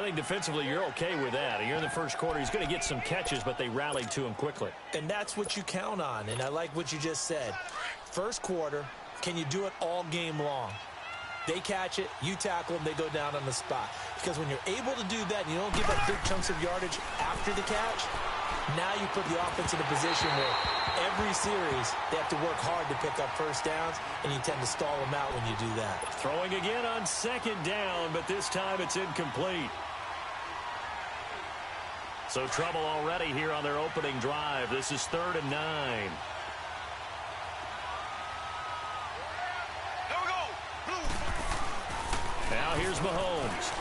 think defensively you're okay with that. Here in the first quarter, he's going to get some catches, but they rallied to him quickly. And that's what you count on, and I like what you just said. First quarter, can you do it all game long? They catch it, you tackle them, they go down on the spot. Because when you're able to do that and you don't give up big chunks of yardage after the catch, now you put the offense in a position where every series they have to work hard to pick up first downs, and you tend to stall them out when you do that. Throwing again on second down, but this time it's incomplete. So trouble already here on their opening drive. This is 3rd and 9. Now here's Mahomes.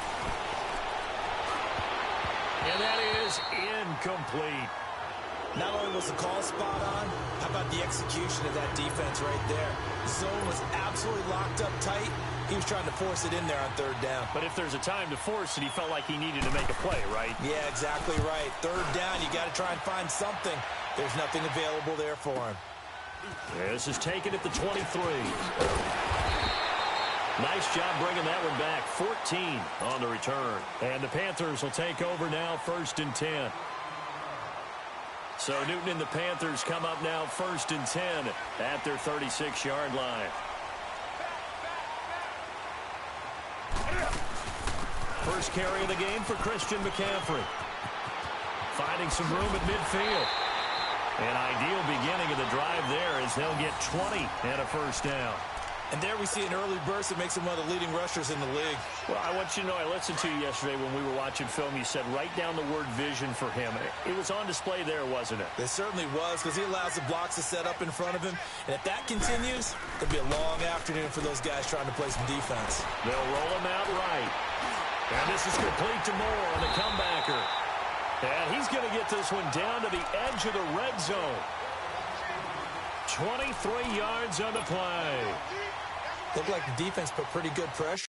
And that is incomplete. Not only was the call spot on, how about the execution of that defense right there? The zone was absolutely locked up tight. He was trying to force it in there on 3rd down. But if there's a time to force it, he felt like he needed to make a play, right? Yeah, exactly right. 3rd down, you got to try and find something. There's nothing available there for him. This is taken at the 23. Nice job bringing that one back. 14 on the return. And the Panthers will take over now, 1st and 10. So Newton and the Panthers come up now 1st and 10 at their 36-yard line. First carry of the game for Christian McCaffrey. Finding some room at midfield. An ideal beginning of the drive there as they'll get 20 and a first down. And there we see an early burst that makes him one of the leading rushers in the league. Well, I want you to know, I listened to you yesterday when we were watching film. You said write down the word vision for him. It was on display there, wasn't it? It certainly was, because he allows the blocks to set up in front of him. And if that continues, it'll be a long afternoon for those guys trying to play some defense. They'll roll him out right. And this is complete to Moore on the comebacker. And he's going to get this one down to the edge of the red zone. 23 yards on the play. Looked like the defense put pretty good pressure.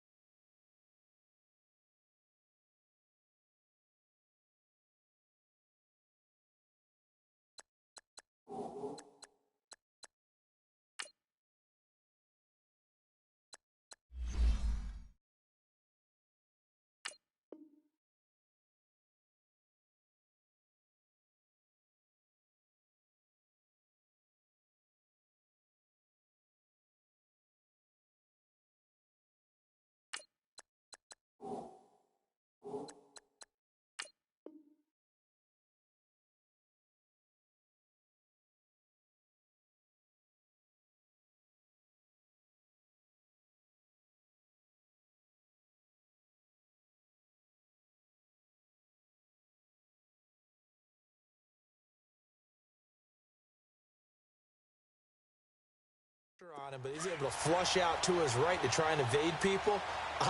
On him, but he's able to flush out to his right to try and evade people.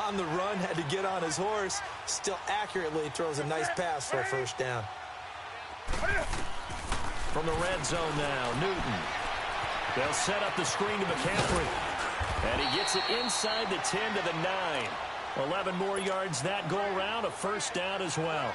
On the run, had to get on his horse. Still accurately throws a nice pass for a first down. From the red zone now, Newton. They'll set up the screen to McCaffrey. And he gets it inside the 10 to the 9. 11 more yards that go around, a first down as well.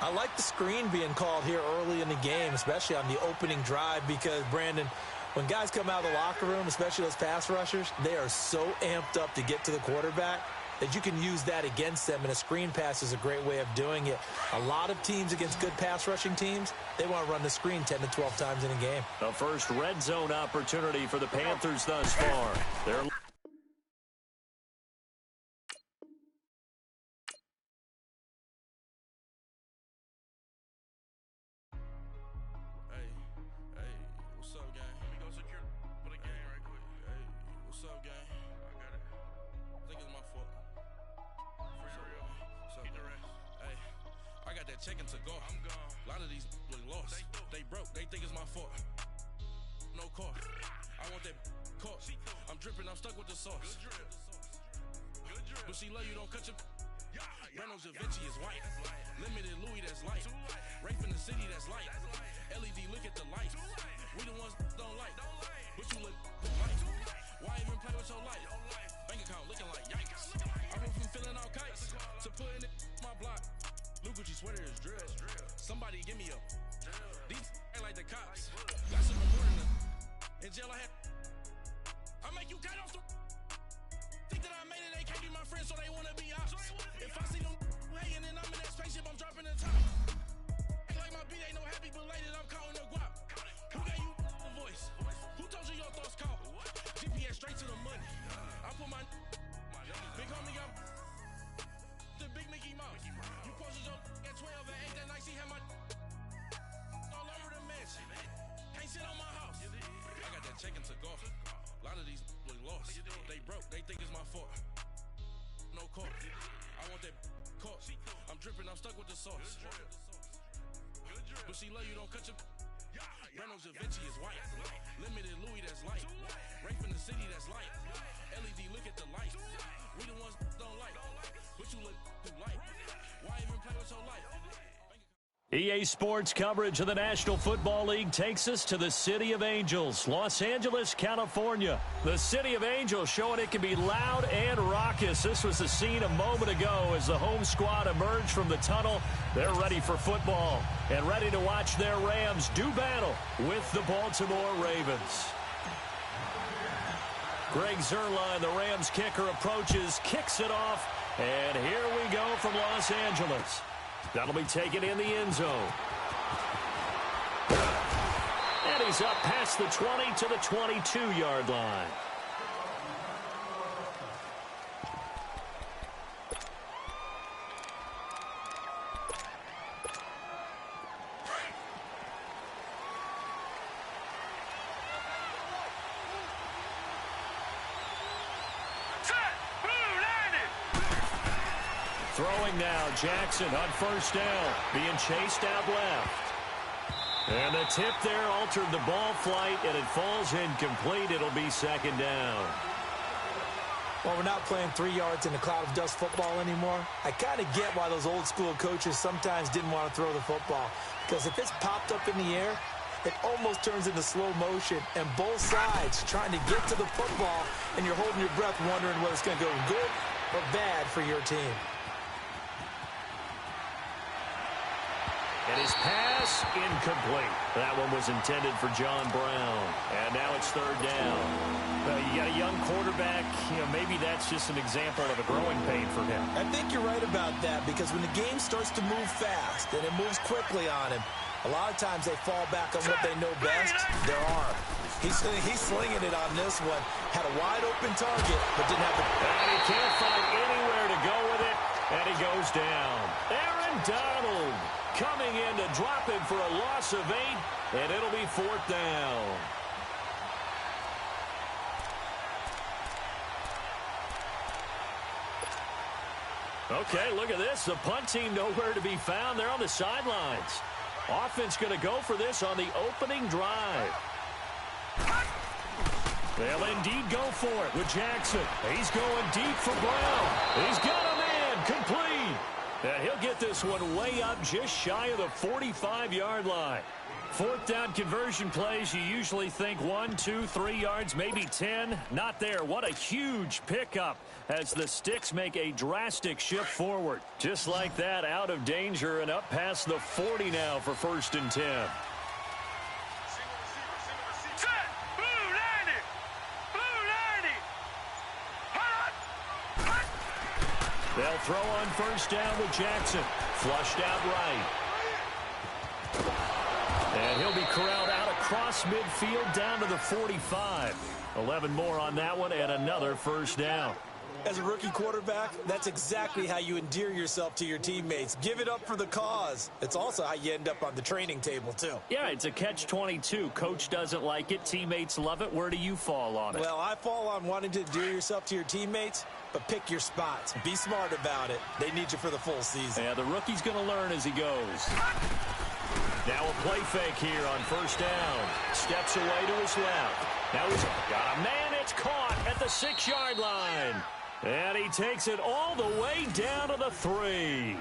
I like the screen being called here early in the game, especially on the opening drive, because, Brandon, when guys come out of the locker room, especially those pass rushers, they are so amped up to get to the quarterback that you can use that against them, and a screen pass is a great way of doing it. A lot of teams against good pass rushing teams, they want to run the screen 10 to 12 times in a game. The first red zone opportunity for the Panthers thus far. They're checking to go. I'm gone. A lot of these look lost. They broke. They think it's my fault. No cost. I want that cost. I'm dripping. I'm stuck with the sauce. But she love you. Don't cut your. Brando Javinci is white. Limited Louis that's light. Rape in the city that's light. LED look at the light. We the ones don't like. But you look light. Why even play with your life? Bank account looking like yikes. I went from feeling all kites to putting it in my block. Blue Gucci sweater is drill. Somebody give me up. These ain't like the cops. Got some more than in jail I had. I make you cut off the. Think that I made it, they can't be my friends, so they wanna be ops. If I see them hating, then I'm in I'm stuck with the sauce. But she love you, don't cut your... Brando Da Vinci is white. Limited Louis, that's light. Right from the city, that's light. LED, look at the light. We the ones don't like. But you look too light. Why even play with your life? EA Sports coverage of the National Football League takes us to the City of Angels, Los Angeles, California. The City of Angels showing it can be loud and raucous. This was the scene a moment ago as the home squad emerged from the tunnel. They're ready for football and ready to watch their Rams do battle with the Baltimore Ravens. Greg Zuerlein, the Rams kicker, approaches, kicks it off, and here we go from Los Angeles. That'll be taken in the end zone. And he's up past the 20 to the 22-yard line. Throwing now, Jackson on first down, being chased out left. And the tip there altered the ball flight, and it falls incomplete. It'll be second down. Well, we're not playing 3 yards in a cloud of dust football anymore. I kind of get why those old school coaches sometimes didn't want to throw the football. Because if it's popped up in the air, it almost turns into slow motion, and both sides trying to get to the football, and you're holding your breath wondering whether it's going to go good or bad for your team. And his pass, incomplete. That one was intended for John Brown. And now it's third down. You got a young quarterback. Maybe that's just an example of a growing pain for him. I think you're right about that, because when the game starts to move fast and it moves quickly on him, a lot of times they fall back on what they know best, their arm. He's slinging it on this one. Had a wide-open target, but didn't have the... And he can't find anywhere to go with it, and he goes down. Aaron Donald coming in to drop him for a loss of 8, and it'll be fourth down. Okay, look at this. The punt team nowhere to be found. They're on the sidelines. Offense going to go for this on the opening drive. They'll indeed go for it with Jackson. He's going deep for Brown. He's got a man complete. And he'll get this one way up just shy of the 45-yard line. Fourth down conversion plays, you usually think 1, 2, 3 yards, maybe 10. Not there. What a huge pickup as the Sticks make a drastic shift forward. Just like that, out of danger and up past the 40 now for first and 10. They'll throw on first down with Jackson. Flushed out right. And he'll be corralled out across midfield down to the 45. 11 more on that one and another first down. As a rookie quarterback, that's exactly how you endear yourself to your teammates. Give it up for the cause. It's also how you end up on the training table, too. Yeah, it's a catch-22. Coach doesn't like it. Teammates love it. Where do you fall on it? Well, I fall on wanting to endear yourself to your teammates, but pick your spots. Be smart about it. They need you for the full season. Yeah, the rookie's going to learn as he goes. Now a play fake here on first down. Steps away to his left. Now he's got a man. It's caught at the 6-yard line. And he takes it all the way down to the 3.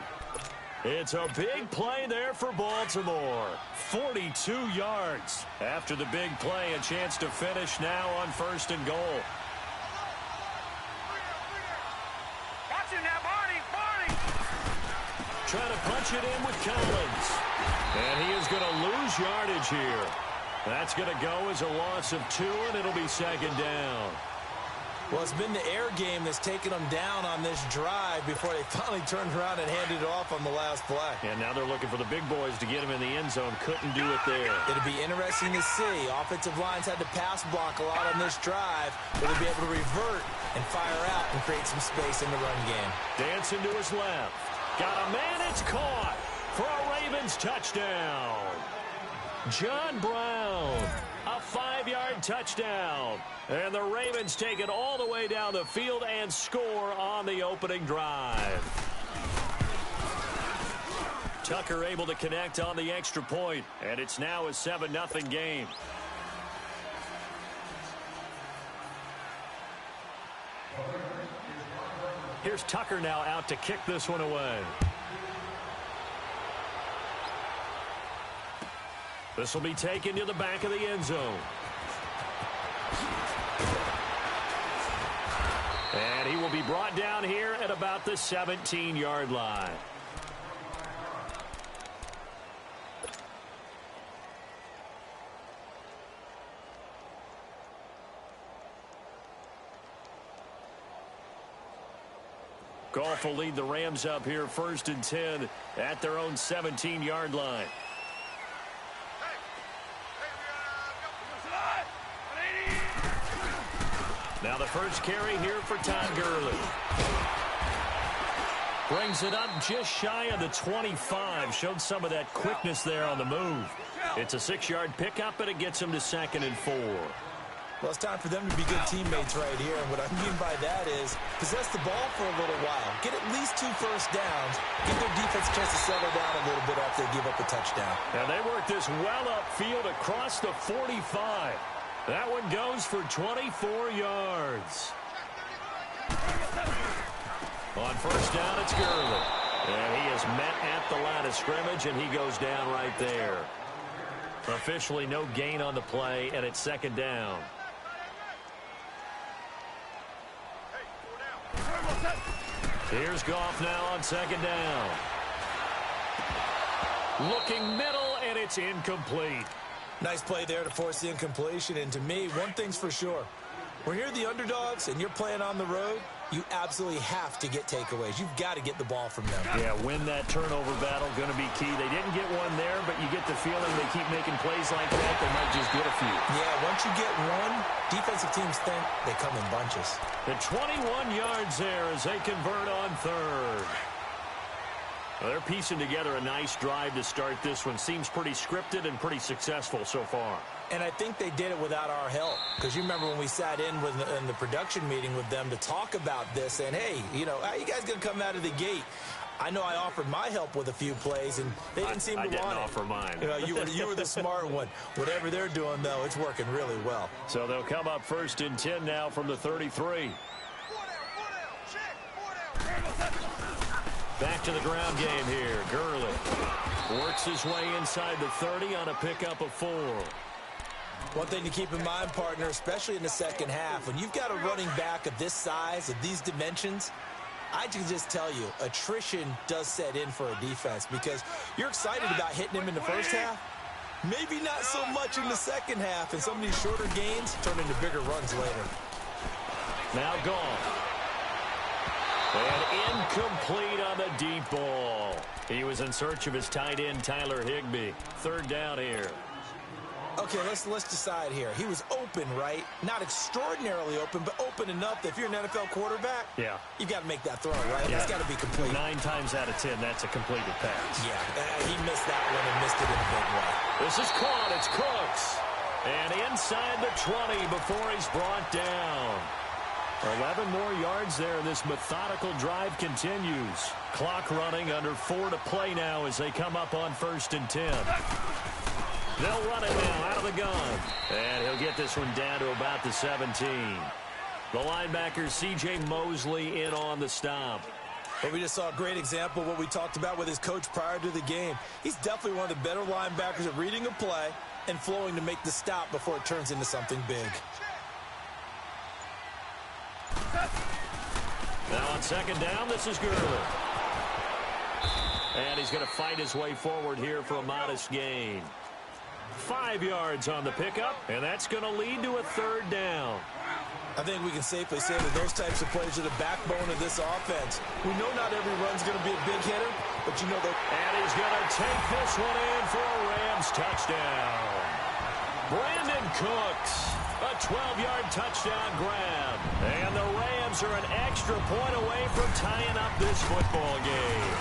It's a big play there for Baltimore. 42 yards. After the big play, a chance to finish now on first and goal. Watch him now, Barney! Trying to punch it in with Collins. And he is going to lose yardage here. That's going to go as a loss of 2, and it'll be second down. Well, it's been the air game that's taken them down on this drive before they finally turned around and handed it off on the last play. And now they're looking for the big boys to get him in the end zone. Couldn't do it there. It'll be interesting to see. Offensive lines had to pass block a lot on this drive. Will they be able to revert and fire out and create some space in the run game? Dancing to his left. Got a man. It's caught for a Ravens touchdown. John Brown. A 5-yard touchdown. And the Ravens take it all the way down the field and score on the opening drive. Tucker able to connect on the extra point, and it's now a 7-0 game. Here's Tucker now out to kick this one away. This will be taken to the back of the end zone. And he will be brought down here at about the 17-yard line. Goff will lead the Rams up here 1st and 10 at their own 17-yard line. Now the first carry here for Todd Gurley. Brings it up just shy of the 25. Showed some of that quickness there on the move. It's a 6-yard pickup, and it gets him to 2nd and 4. Well, it's time for them to be good teammates right here. And what I mean by that is possess the ball for a little while. Get at least 2 first downs. Give their defense a chance to settle down a little bit after they give up a touchdown. And they work this well upfield across the 45. That one goes for 24 yards. On first down, it's Gurley. And he is met at the line of scrimmage, and he goes down right there. Officially no gain on the play, and it's 2nd down. Here's Goff now on 2nd down. Looking middle, and it's incomplete. Nice play there to force the incompletion. And to me, one thing's for sure. When you're the underdogs and you're playing on the road, you absolutely have to get takeaways. You've got to get the ball from them. Yeah, win that turnover battle, going to be key. They didn't get one there, but you get the feeling they keep making plays like that, they might just get a few. Yeah, once you get one, defensive teams think they come in bunches. The 21 yards there as they convert on 3rd. Well, they're piecing together a nice drive to start this one. Seems pretty scripted and pretty successful so far. And I think they did it without our help. Because you remember when we sat in the production meeting with them to talk about this. And, hey, you know, how you guys going to come out of the gate? I know I offered my help with a few plays, and they didn't seem to want it. I didn't offer mine. You know, you were the smart one. Whatever they're doing, though, it's working really well. So they'll come up 1st and 10 now from the 33. Back to the ground game here. Gurley works his way inside the 30 on a pickup of 4. One thing to keep in mind, partner, especially in the second half, when you've got a running back of this size, of these dimensions, I can just tell you, attrition does set in for a defense because you're excited about hitting him in the first half. Maybe not so much in the second half, and some of these shorter gains turn into bigger runs later. Now gone. And incomplete on the deep ball. He was in search of his tight end, Tyler Higbee. 3rd down here. Okay, let's decide here. He was open, right? Not extraordinarily open, but open enough that if you're an NFL quarterback, yeah, you got to make that throw, right? Yeah. It's got to be complete. 9 times out of 10, that's a completed pass. Yeah, he missed that one and missed it in a big way. This is caught. It's Cooks. And inside the 20 before he's brought down. 11 more yards there. This methodical drive continues. Clock running, under 4 to play now as they come up on 1st and 10. They'll run it now out of the gun. And he'll get this one down to about the 17. The linebacker, C.J. Mosley, in on the stop. But we just saw a great example of what we talked about with his coach prior to the game. He's definitely one of the better linebackers at reading a play and flowing to make the stop before it turns into something big. Now on 2nd down, this is Gurley. And he's going to fight his way forward here for a modest gain. 5 yards on the pickup, and that's going to lead to a 3rd down. I think we can safely say that those types of plays are the backbone of this offense. We know not every run's going to be a big hitter, but you know that. And he's going to take this one in for a Rams touchdown. Brandon Cooks, a 12-yard touchdown grab. And the Rams are an extra point away from tying up this football game.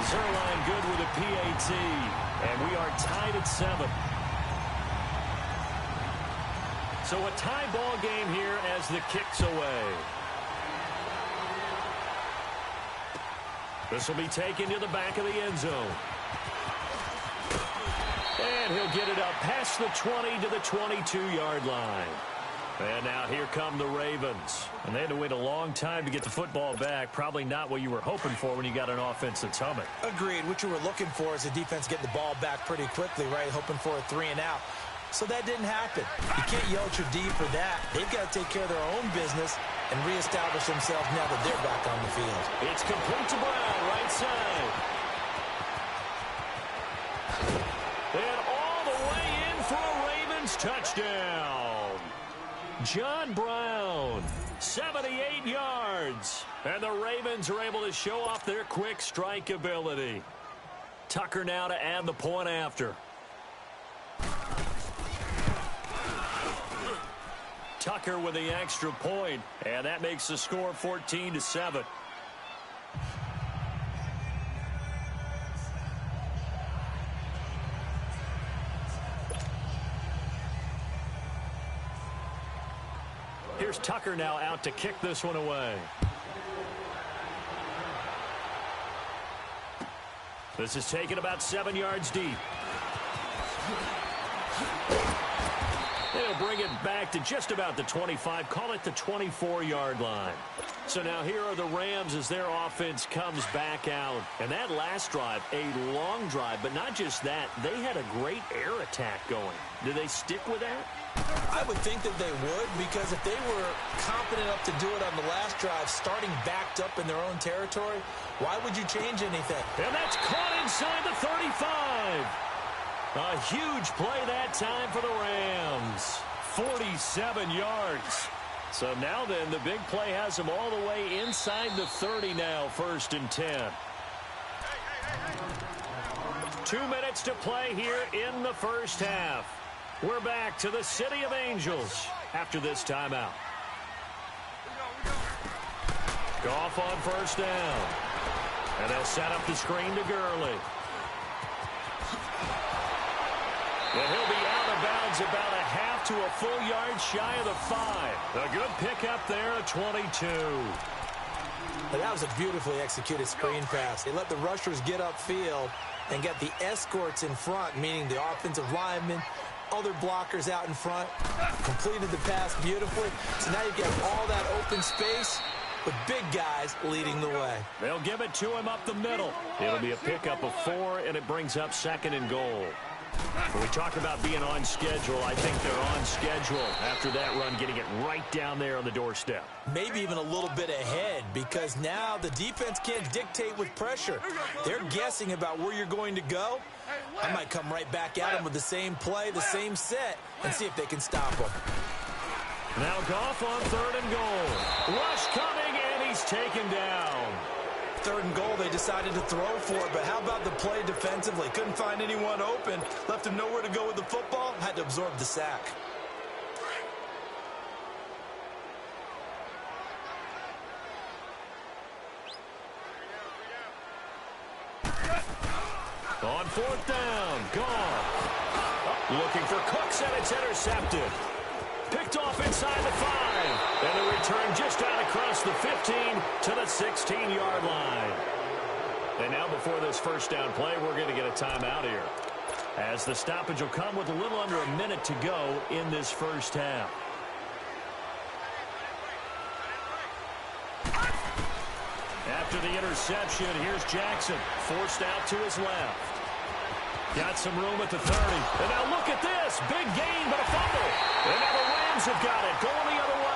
Zerline good with a PAT, and we are tied at 7. So a tie ball game here as the kick's away. This will be taken to the back of the end zone. And he'll get it up past the 20 to the 22-yard line. And now here come the Ravens. And they had to wait a long time to get the football back. Probably not what you were hoping for when you got an offense that's humming. Agreed. What you were looking for is the defense getting the ball back pretty quickly, right? Hoping for a 3-and-out. So that didn't happen. You can't yell at your D for that. They've got to take care of their own business and reestablish themselves now that they're back on the field. It's complete to Brown, right side. And all the way in for a Ravens touchdown. John Brown, 78 yards. And the Ravens are able to show off their quick strike ability. Tucker now to add the point after. Tucker with the extra point, and that makes the score 14-7. Here's Tucker now out to kick this one away. This is taken about 7 yards deep. They'll bring it back to just about the 25, call it the 24-yard line. So now here are the Rams as their offense comes back out. And that last drive, a long drive, but not just that, they had a great air attack going. Do they stick with that? I would think that they would, because if they were confident enough to do it on the last drive, starting backed up in their own territory, why would you change anything? And that's caught inside the 35. A huge play that time for the Rams. 47 yards. So now then, the big play has them all the way inside the 30 now, 1st and 10. 2 minutes to play here in the first half. We're back to the City of Angels after this timeout. Goff on 1st down. And they'll set up the screen to Gurley. And he'll be out of bounds about a half to a full yard shy of the 5. A good pickup there at 22. But that was a beautifully executed screen pass. They let the rushers get upfield and get the escorts in front, meaning the offensive linemen, other blockers out in front, completed the pass beautifully. So now you get all that open space with big guys leading the way. They'll give it to him up the middle. It'll be a pickup of 4, and it brings up 2nd and goal. When we talk about being on schedule, I think they're on schedule after that run, getting it right down there on the doorstep. Maybe even a little bit ahead, because now the defense can't dictate with pressure. They're guessing about where you're going to go. I might come right back at them with the same play, the same set, and see if they can stop them. Now Goff on 3rd and goal. Rush coming, and he's taken down. 3rd and goal, they decided to throw for it, but how about the play defensively? Couldn't find anyone open, left him nowhere to go with the football, had to absorb the sack. On 4th down, Goff. Looking for Cooks, and it's intercepted. Picked off inside the 5. And the return just out across the 15 to the 16-yard line. And now before this 1st down play, we're going to get a timeout here, as the stoppage will come with a little under a minute to go in this first half. After the interception, here's Jackson, forced out to his left. Got some room at the 30. And now look at this. Big gain, but a fumble. And now the Rams have got it, going the other way.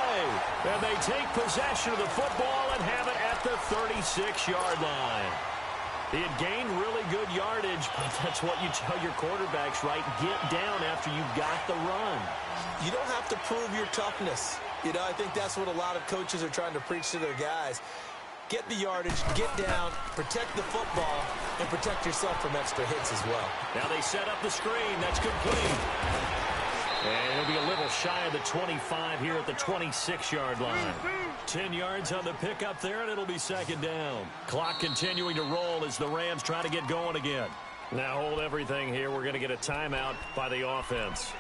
And they take possession of the football and have it at the 36-yard line. He had gained really good yardage, but that's what you tell your quarterbacks, right? Get down after you've got the run. You don't have to prove your toughness. You know, I think that's what a lot of coaches are trying to preach to their guys. Get the yardage, get down, protect the football, and protect yourself from extra hits as well. Now they set up the screen. That's complete. And it'll be a little shy of the 25 here at the 26-yard line. 10 yards on the pickup there, and it'll be 2nd down. Clock continuing to roll as the Rams try to get going again. Now hold everything here. We're going to get a timeout by the offense,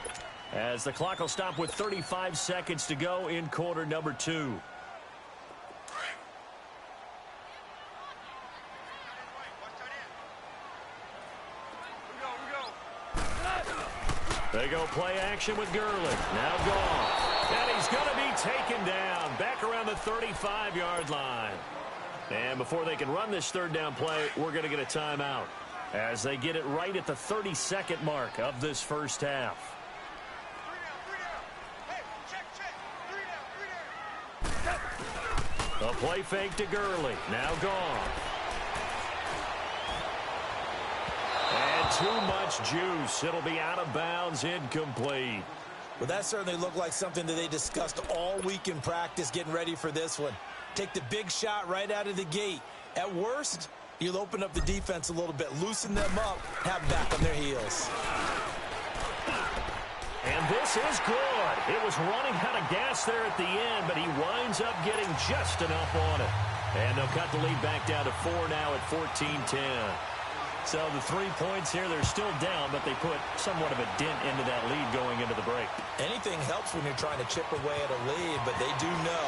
as the clock will stop with 35 seconds to go in quarter number 2. They go play action with Gurley. Now gone. And he's going to be taken down back around the 35-yard line. And before they can run this third down play, we're going to get a timeout as they get it right at the 30-second mark of this first half. A play fake to Gurley. Now gone. And too much juice. It'll be out of bounds, incomplete. Well, that certainly looked like something that they discussed all week in practice getting ready for this one. Take the big shot right out of the gate. At worst, you'll open up the defense a little bit, loosen them up, have them back on their heels. And this is good. It was running out of gas there at the end, but he winds up getting just enough on it. And they'll cut the lead back down to 4 now at 14-10. So the 3 points here, they're still down, but they put somewhat of a dent into that lead going into the break. Anything helps when you're trying to chip away at a lead, but they do know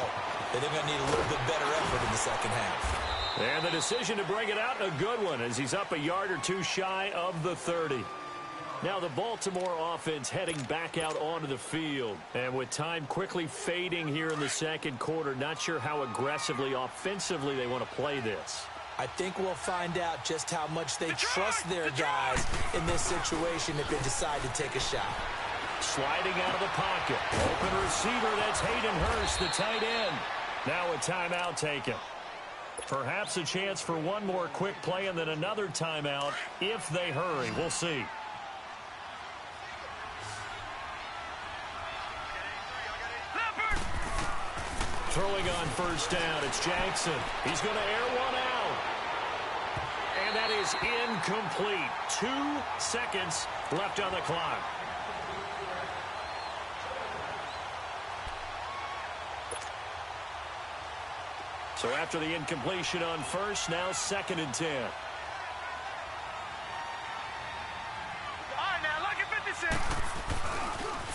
that they're going to need a little bit better effort in the second half. And the decision to bring it out, a good one, as he's up a yard or two shy of the 30. Now the Baltimore offense heading back out onto the field. And with time quickly fading here in the second quarter, not sure how aggressively, offensively they want to play this. I think we'll find out just how much they trust their guys in this situation if they decide to take a shot. Sliding out of the pocket. Open receiver, that's Hayden Hurst, the tight end. Now a timeout taken. Perhaps a chance for one more quick play and then another timeout if they hurry. We'll see. Throwing on first down, it's Jackson. He's going to air one out. And that is incomplete. 2 seconds left on the clock. So after the incompletion on first, now 2nd and 10. All right, now, look at 56.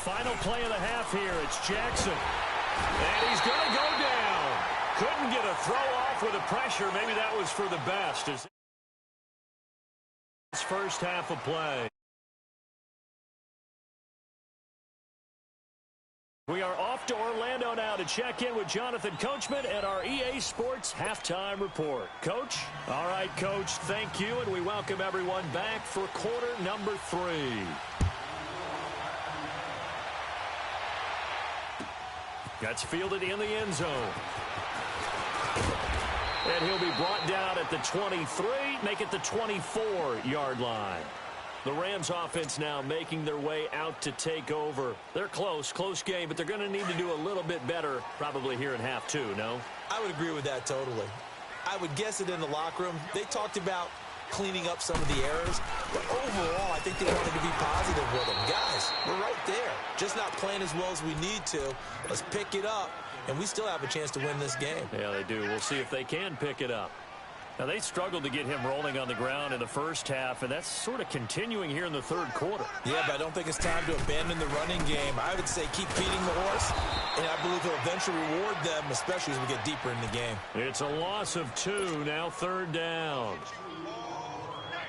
Final play of the half here. It's Jackson. And he's going to go down. Couldn't get a throw off with the pressure. Maybe that was for the best. As his first half of play. We are off to Orlando now to check in with Jonathan Coachman at our EA Sports Halftime Report. Coach? All right, Coach, thank you, and we welcome everyone back for quarter number 3. That's fielded in the end zone. And he'll be brought down at the 23, make it the 24-yard line. The Rams offense now making their way out to take over. They're close game, but they're going to need to do a little bit better probably here in half 2, no? I would agree with that totally. I would guess it in the locker room. They talked about cleaning up some of the errors, but overall, I think they wanted to be positive with them. Guys, we're right there. Just not playing as well as we need to. Let's pick it up, and we still have a chance to win this game. Yeah, they do. We'll see if they can pick it up. Now, they struggled to get him rolling on the ground in the first half, and that's sort of continuing here in the third quarter. Yeah, but I don't think it's time to abandon the running game. I would say keep feeding the horse, and I believe he'll eventually reward them, especially as we get deeper in the game. It's a loss of 2, now 3rd down.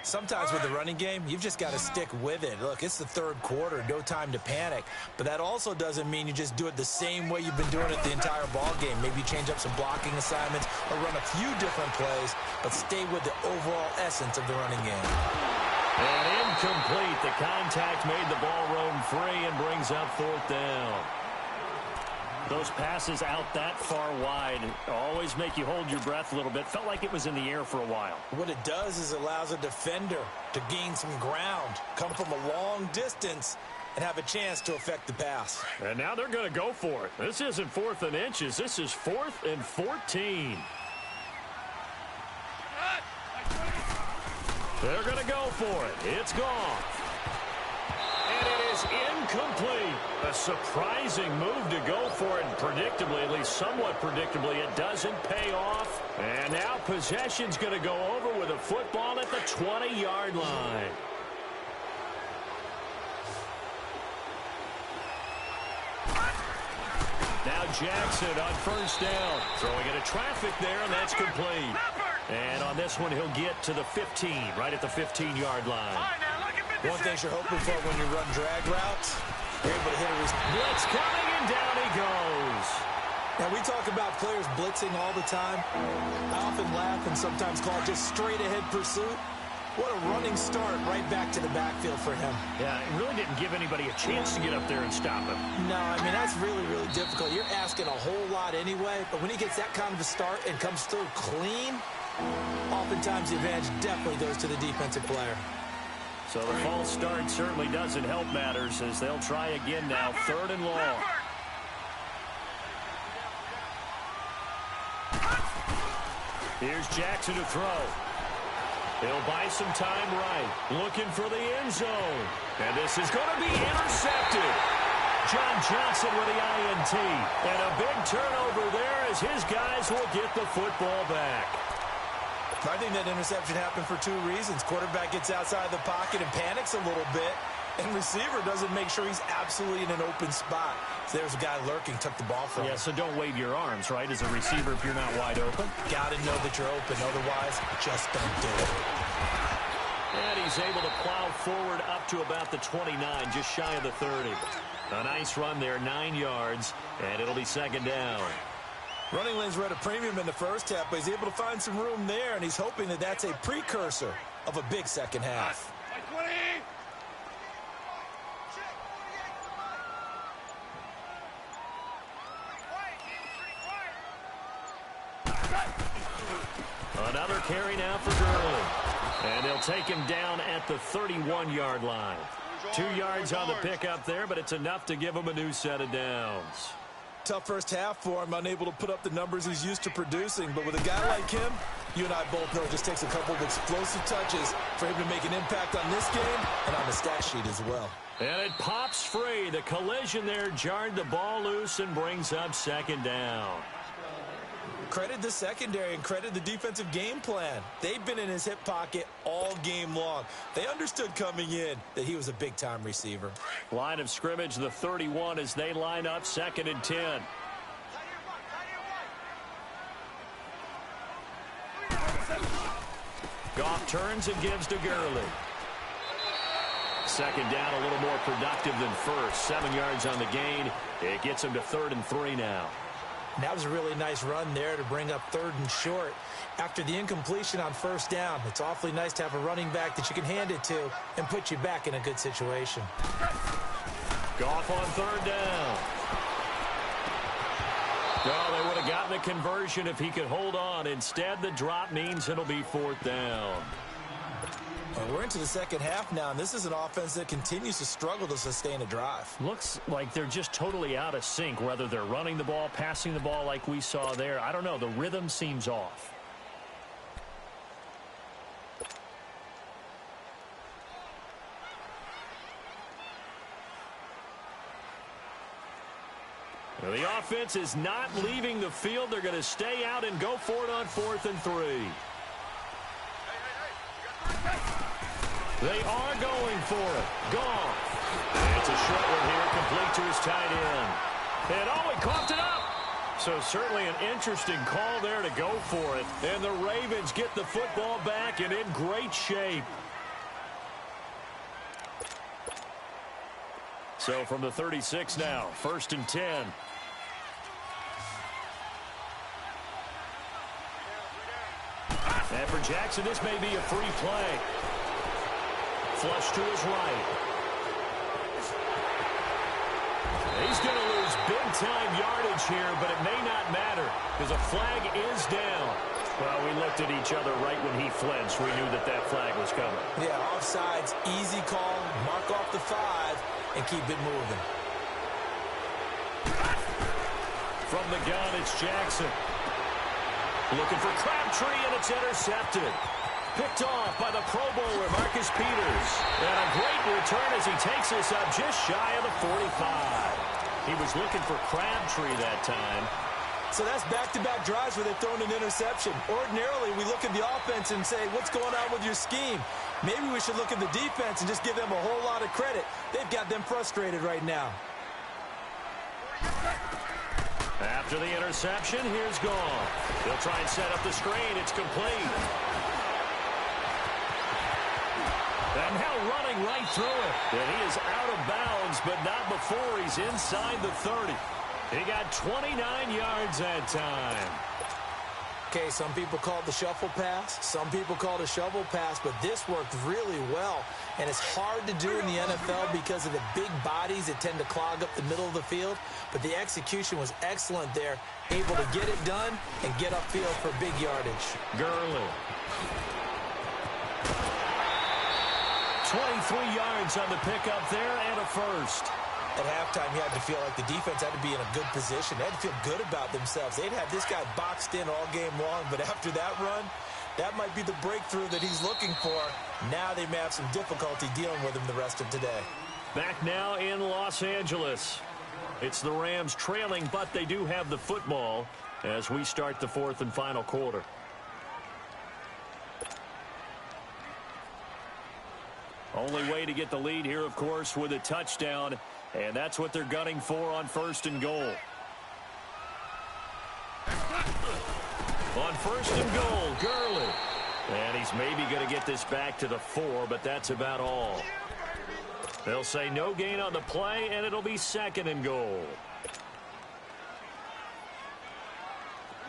Sometimes with the running game, you've just got to stick with it. Look, it's the third quarter, no time to panic. But that also doesn't mean you just do it the same way you've been doing it the entire ball game. Maybe change up some blocking assignments or run a few different plays, but stay with the overall essence of the running game. And incomplete. The contact made the ball roam free and brings up 4th down. Those passes out that far wide always make you hold your breath a little bit. Felt like it was in the air for a while. What it does is allows a defender to gain some ground, come from a long distance, and have a chance to affect the pass. And now they're going to go for it. This isn't 4th and inches. This is 4th and 14. They're going to go for it. It's gone. And it is incomplete. A surprising move to go for it, and predictably, at least somewhat predictably, it doesn't pay off. And now possession's going to go over with a football at the 20-yard line. Now Jackson on first down. Throwing into traffic there, and that's complete. And on this one, he'll get to the 15, right at the 15-yard line. All right, now, look at One thing you're hoping for when you run drag routes, you're able to hit a blitz coming, and down he goes. Now, we talk about players blitzing all the time. I often laugh and sometimes call it just straight-ahead pursuit. What a running start right back to the backfield for him. Yeah, it really didn't give anybody a chance to get up there and stop him. No, I mean, that's really, really difficult. You're asking a whole lot anyway, but when he gets that kind of a start and comes through clean, oftentimes the advantage definitely goes to the defensive player. So the false start certainly doesn't help matters as they'll try again now, 3rd and long. Here's Jackson to throw. He'll buy some time right. Looking for the end zone. And this is going to be intercepted. John Johnson with the INT. And a big turnover there as his guys will get the football back. I think that interception happened for 2 reasons. Quarterback gets outside the pocket and panics a little bit. And receiver doesn't make sure he's absolutely in an open spot. So there's a guy lurking, took the ball from him. Yeah, so don't wave your arms, right, as a receiver if you're not wide open. Got to know that you're open. Otherwise, just don't do it. And he's able to plow forward up to about the 29, just shy of the 30. A nice run there, 9 yards, and it'll be 2nd down. Running lanes were at a premium in the first half, but he's able to find some room there, and he's hoping that that's a precursor of a big second half. Another carry now for Gurley. And they'll take him down at the 31-yard line. 2 yards on the pickup there, but it's enough to give him a new set of downs. Tough first half for him, unable to put up the numbers he's used to producing. But with a guy like him, you and I both know it just takes a couple of explosive touches for him to make an impact on this game and on the stat sheet as well. And it pops free. The collision there jarred the ball loose and brings up 2nd down. Credit the secondary and credit the defensive game plan. They've been in his hip pocket all game long. They understood coming in that he was a big-time receiver. Line of scrimmage, the 31 as they line up 2nd and 10. Goff turns and gives to Gurley. 2nd down, a little more productive than first. 7 yards on the gain. It gets him to 3rd and 3 now. And that was a really nice run there to bring up 3rd and short. After the incompletion on 1st down, it's awfully nice to have a running back that you can hand it to and put you back in a good situation. Goff on 3rd down. Well, they would have gotten the conversion if he could hold on. Instead, the drop means it'll be 4th down. Well, we're into the second half now, and this is an offense that continues to struggle to sustain a drive. Looks like they're just totally out of sync, whether they're running the ball, passing the ball like we saw there. I don't know. The rhythm seems off. Well, the offense is not leaving the field. They're going to stay out and go for it on 4th and 3. They are going for it. Goff. It's a short one here, complete to his tight end. And oh, he coughed it up. So certainly an interesting call there to go for it. And the Ravens get the football back and in great shape. So from the 36 now, 1st and 10. And for Jackson, this may be a free play. Flush to his right. He's going to lose big-time yardage here, but it may not matter because a flag is down. Well, we looked at each other right when he flinched. We knew that that flag was coming. Yeah, offsides, easy call, mark off the 5, and keep it moving. From the gun, it's Jackson. Looking for Crabtree, and it's intercepted. Picked off by the Pro Bowler, Marcus Peters. And a great return as he takes us up just shy of the 45. He was looking for Crabtree that time. So that's back-to-back drives where they've thrown an interception. Ordinarily, we look at the offense and say, what's going on with your scheme? Maybe we should look at the defense and just give them a whole lot of credit. They've got them frustrated right now. After the interception, here's Goff. He'll try and set up the screen. It's complete. And now running right through it. And he is out of bounds, but not before he's inside the 30. He got 29 yards that time. Okay, some people call it the shuffle pass. Some people call it a shovel pass, but this worked really well. And it's hard to do in the NFL because of the big bodies that tend to clog up the middle of the field. But the execution was excellent there, able to get it done and get upfield for big yardage. Gurley. 23 yards on the pickup there and a first. At halftime, you had to feel like the defense had to be in a good position. They had to feel good about themselves. They'd had this guy boxed in all game long, but after that run, that might be the breakthrough that he's looking for. Now they may have some difficulty dealing with him the rest of today. Back now in Los Angeles. It's the Rams trailing, but they do have the football as we start the fourth and final quarter. Only way to get the lead here, of course, with a touchdown. And that's what they're gunning for on first and goal. On first and goal, Gurley. And he's maybe going to get this back to the 4, but that's about all. They'll say no gain on the play, and it'll be second and goal.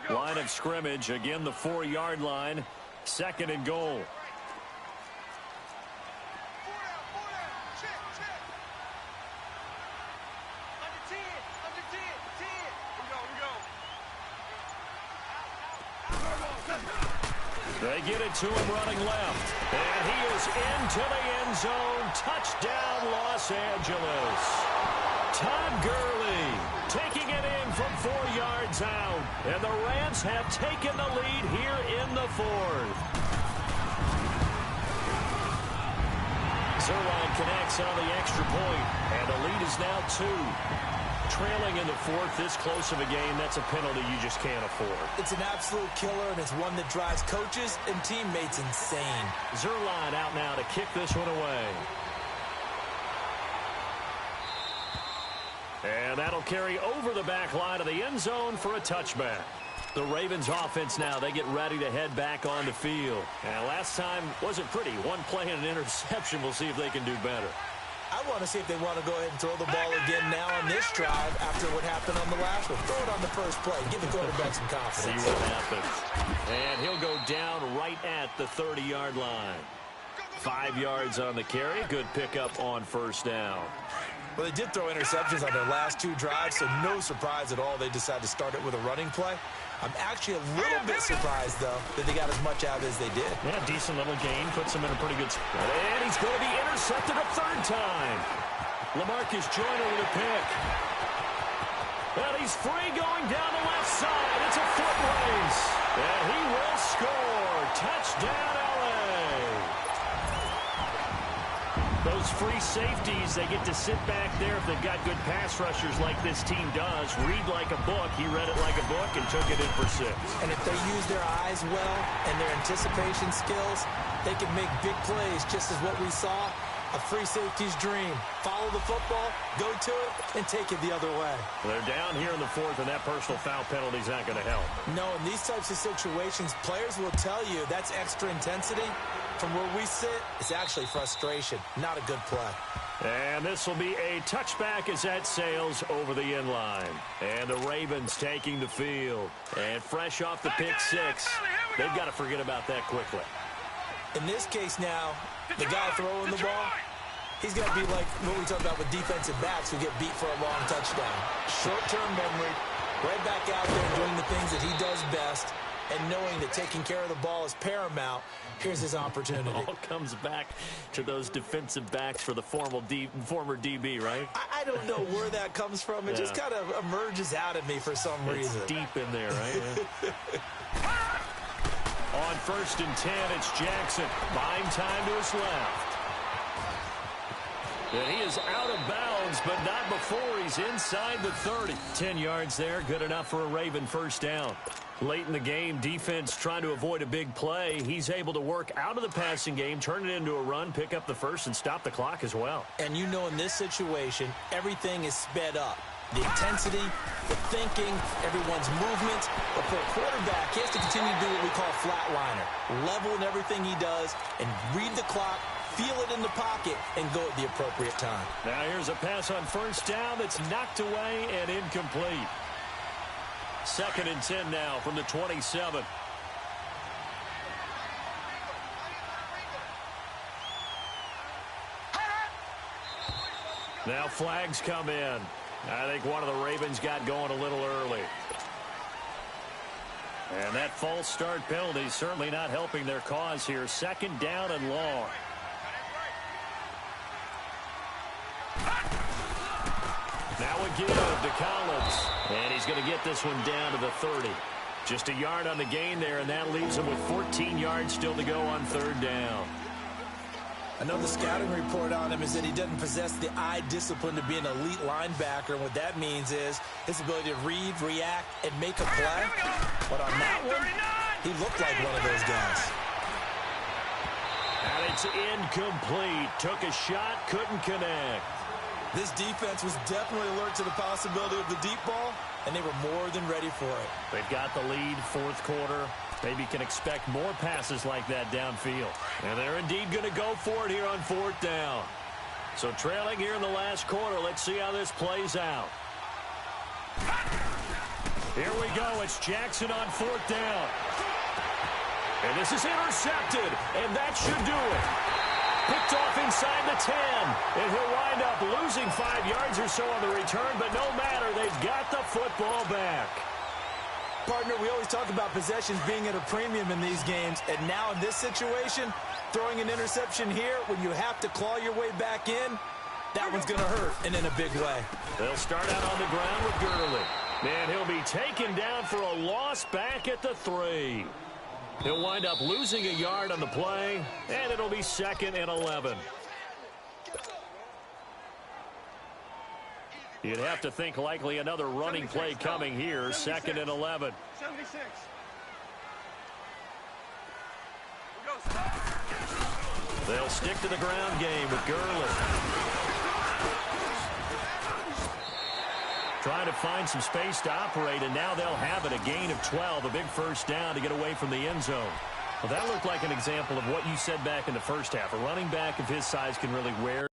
Line of scrimmage, again the 4-yard line, second and goal. They get it to him running left. And he is into the end zone. Touchdown, Los Angeles. Todd Gurley taking it in from 4 yards out. And the Rams have taken the lead here in the fourth. Zerline connects on the extra point. And the lead is now 2. Trailing in the fourth, this close of a game, that's a penalty you just can't afford. It's an absolute killer, and it's one that drives coaches and teammates insane. Zerline out now to kick this one away. And that'll carry over the back line of the end zone for a touchback. The Ravens offense now, they get ready to head back on the field. And last time wasn't pretty. One play and an interception. We'll see if they can do better. I want to see if they want to go ahead and throw the ball again now on this drive after what happened on the last one. Throw it on the first play. Give the quarterback some confidence. See what happens. And he'll go down right at the 30-yard line. 5 yards on the carry. Good pickup on first down. Well, they did throw interceptions on their last 2 drives, so no surprise at all they decided to start it with a running play. I'm actually a little bit surprised, though, that they got as much out as they did. Yeah, decent little gain. Puts him in a pretty good spot. And he's going to be intercepted a 3rd time. LaMarcus Joyner with a pick. Well, he's free going down the left side. It's a foot race. And he will score. Touchdown, L.A. Those free safeties, they get to sit back there if they've got good pass rushers like this team does. Read like a book. He read it like a book and took it in for 6. And if they use their eyes well and their anticipation skills, they can make big plays, just as what we saw. A free safety's dream. Follow the football, go to it, and take it the other way. They're down here in the 4th, and that personal foul penalty is not going to help. No, in these types of situations, players will tell you that's extra intensity. From where we sit, it's actually frustration, not a good play. And this will be a touchback as that sails over the end line. And the Ravens taking the field. And fresh off the pick 6, they've got to forget about that quickly. In this case now, the guy throwing the ball, he's got to be like what we talk about with defensive backs who get beat for a long touchdown. Short-term memory, right back out there doing the things that he does best, and knowing that taking care of the ball is paramount. Here's his opportunity. It all comes back to those defensive backs for the former DB, right? I don't know where that comes from. It just kind of emerges out of me for some reason. It's deep in there, right? Yeah. On 1st and 10, it's Jackson. Buying time to his left. And he is out of bounds, but not before he's inside the 30. 10 yards there, good enough for a Raven first down. Late in the game, defense trying to avoid a big play. He's able to work out of the passing game, turn it into a run, pick up the first, and stop the clock as well. And you know in this situation, everything is sped up. the intensity, the thinking, everyone's movement. But for a quarterback, he has to continue to do what we call flatliner. Level in everything he does and read the clock, feel it in the pocket, and go at the appropriate time. Now here's a pass on first down that's knocked away and incomplete. 2nd and 10 now from the 27. Now flags come in. I think one of the Ravens got going a little early. And that false start penalty is certainly not helping their cause here. 2nd down and long. Now a give to Collins. And he's going to get this one down to the 30. Just a yard on the gain there, and that leaves him with 14 yards still to go on 3rd down. I know the scouting report on him is that he doesn't possess the eye discipline to be an elite linebacker. And what that means is his ability to read, react, and make a play. But on that one, he looked like one of those guys. And it's incomplete. Took a shot, couldn't connect. This defense was definitely alert to the possibility of the deep ball, and they were more than ready for it. They've got the lead, 4th quarter. Maybe can expect more passes like that downfield. And they're indeed going to go for it here on 4th down. So trailing here in the last quarter. Let's see how this plays out. Here we go. It's Jackson on 4th down. And this is intercepted. And that should do it. Picked off inside the 10. And he'll wind up losing 5 yards or so on the return. But no matter, they've got the football back. Partner, we always talk about possessions being at a premium in these games, and now in this situation, throwing an interception here when you have to claw your way back in, that one's going to hurt, and in a big way. They'll start out on the ground with Gurley. And he'll be taken down for a loss back at the 3. He'll wind up losing a yard on the play, and it'll be 2nd and 11. You'd have to think likely another running play coming here. 2nd and 11. 76. They'll stick to the ground game with Gurley. Trying to find some space to operate, and now they'll have it. A gain of 12, a big 1st down to get away from the end zone. Well, that looked like an example of what you said back in the first half. A running back of his size can really wear